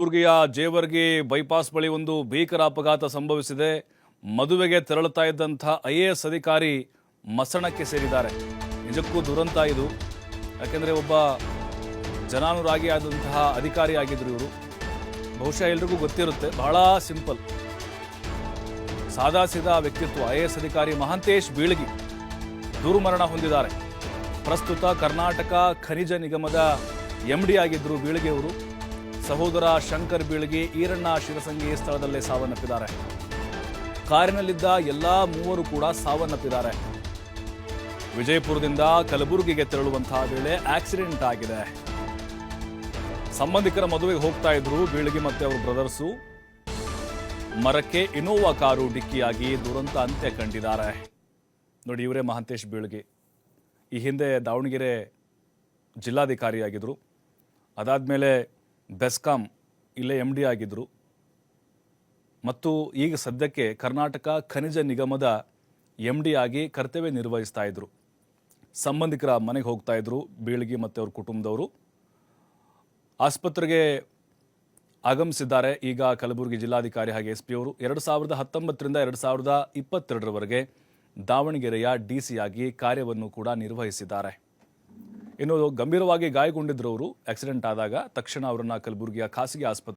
ಕಲಬುರಗಿಯ ಜೇವರ್ಗಿ ಬೈಪಾಸ್ ಬಳಿ ಒಂದು ಭೀಕರ ಅಪಘಾತ ಸಂಭವಿಸಿದೆ. ಮದುವೆಗೆ ತೆರಳುತ್ತಾ ಇದ್ದಂತಹ ಐಎಎಸ್ ಅಧಿಕಾರಿ ಮಸಣಕ್ಕೆ ಸೇರಿದ್ದಾರೆ. ನಿಜಕ್ಕೂ ದುರಂತ ಇದು. ಯಾಕೆಂದ್ರೆ ಒಬ್ಬ ಜನಾನುರಾಗಿ ಆದಂತಹ ಅಧಿಕಾರಿ ಆಗಿದ್ರು ಇವರು. ಬಹುಶಃ ಎಲ್ರಿಗೂ ಗೊತ್ತಿರುತ್ತೆ, ಬಹಳ ಸಿಂಪಲ್, ಸಾದಾ ಸೀದಾ ವ್ಯಕ್ತಿತ್ವ. ಐಎಎಸ್ ಅಧಿಕಾರಿ ಮಹಾಂತೇಶ್ ಬೀಳಗಿ ದುರ್ಮರಣ ಹೊಂದಿದ್ದಾರೆ. ಪ್ರಸ್ತುತ ಕರ್ನಾಟಕ ಖನಿಜ ನಿಗಮದ ಎಂಡಿ ಆಗಿದ್ರು ಬೀಳಗಿ ಅವರು. ಸಹೋದರ ಶಂಕರ್ ಬೀಳಗಿ, ಈರಣ್ಣ ಶಿರಸಂಗಿ ಸ್ಥಳದಲ್ಲೇ ಸಾವನ್ನಪ್ಪಿದ್ದಾರೆ. ಕಾರಿನಲ್ಲಿದ್ದ ಎಲ್ಲಾ ಮೂವರು ಕೂಡ ಸಾವನ್ನಪ್ಪಿದ್ದಾರೆ. ವಿಜಯಪುರದಿಂದ ಕಲಬುರಗಿಗೆ ತೆರಳುವಂತಹ ವೇಳೆ ಆಕ್ಸಿಡೆಂಟ್ ಆಗಿದೆ. ಸಂಬಂಧಿಕರ ಮದುವೆಗೆ ಹೋಗ್ತಾ ಇದ್ರು ಬೀಳಗಿ ಮತ್ತೆ ಅವರ ಬ್ರದರ್ಸು. ಮರಕ್ಕೆ ಇನೋವಾ ಕಾರು ಡಿಕ್ಕಿಯಾಗಿ ದುರಂತ ಅಂತ್ಯ ಕಂಡಿದ್ದಾರೆ. ನೋಡಿ, ಇವರೇ ಮಹಾಂತೇಶ್ ಬೀಳಗಿ. ಈ ಹಿಂದೆ ದಾವಣಗೆರೆ ಜಿಲ್ಲಾಧಿಕಾರಿಯಾಗಿದ್ದರು. ಅದಾದಮೇಲೆ ಬೆಸ್ಕಾಂ ಇಲ್ಲೇ ಎಂಡಿ ಆಗಿದ್ದರು. ಮತ್ತು ಈಗ ಸದ್ಯಕ್ಕೆ ಕರ್ನಾಟಕ ಖನಿಜ ನಿಗಮದ ಎಂಡಿ ಆಗಿ ಕರ್ತವ್ಯ ನಿರ್ವಹಿಸ್ತಾ ಇದ್ರು. ಸಂಬಂಧಿಕರ ಮನೆಗೆ ಹೋಗ್ತಾ ಇದ್ರು ಬೀಳಗಿ ಮತ್ತು ಅವ್ರ ಕುಟುಂಬದವರು. ಆಸ್ಪತ್ರೆಗೆ ಆಗಮಿಸಿದ್ದಾರೆ ಈಗ ಕಲಬುರಗಿ ಜಿಲ್ಲಾಧಿಕಾರಿ ಹಾಗೆ ಎಸ್ ಪಿ ಅವರು. 2019ರಿಂದ 2022ರವರೆಗೆ ದಾವಣಗೆರೆಯ ಡಿಸಿ ಆಗಿ ಕಾರ್ಯವನ್ನು ಕೂಡ ನಿರ್ವಹಿಸಿದ್ದಾರೆ. ಇನ್ನು ಗಂಭೀರವಾಗಿ ಗಾಯಗೊಂಡಿದ್ರು ಅವರು. ಆಕ್ಸಿಡೆಂಟ್ ಆದಾಗ ತಕ್ಷಣ ಅವರನ್ನ ಕಲಬುರಗಿಯ ಖಾಸಗಿ ಆಸ್ಪತ್ರೆ